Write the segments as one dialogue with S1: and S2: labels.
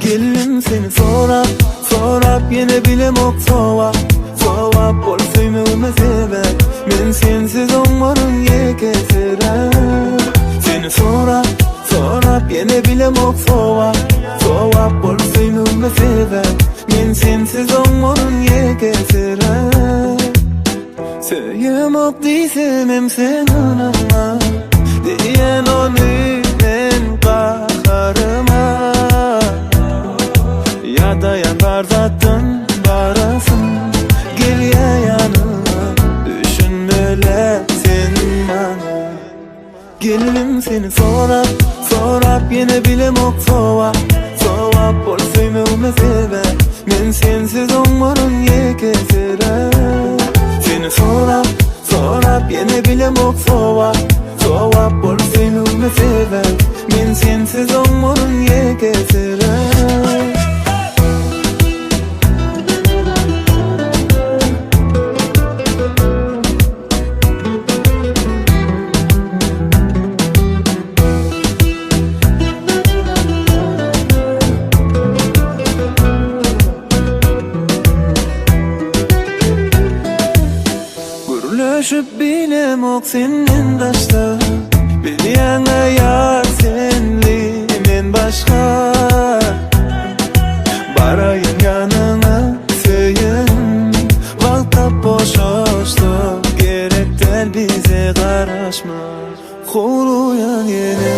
S1: Gelin seni sorap yine bilemok Sovap bolsayım ölme sebep Men sensiz olmarım yekesirem Seni sorap yine bilemok Sovap bolsayım ölme sebep Men sensiz olmarım yekesirem Söylemok diysem hem sen anama Diyen onu ben kaharıma Ya da yanardadın barasın Gel ya yanıma Düşünmele sen bana Gelinim seni sorap yine bilemok Sovap bolsayım ölme sebep Men sensiz olmarım yekesirem Seni sorap yine bilemok Sovap bolsayım ölme sebep Men sensiz olmarım yekesirem Gürleşip bilemok senin taşta Bilyen ayar senli men başka Barayım yanına söyün Vakta boşoştu Gerekten bize karışma Kuluyan yine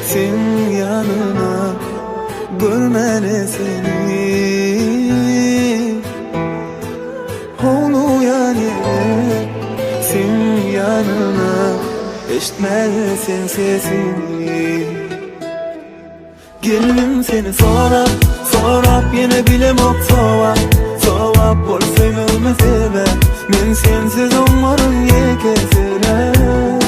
S1: sen yanına Görmene seni Kuluyan yine sen yanına Eşitmezsen sesini Gelinim seni sorap yine bilemok Sovap bolsayım ölme sebep Men sensiz olmarım yekesirem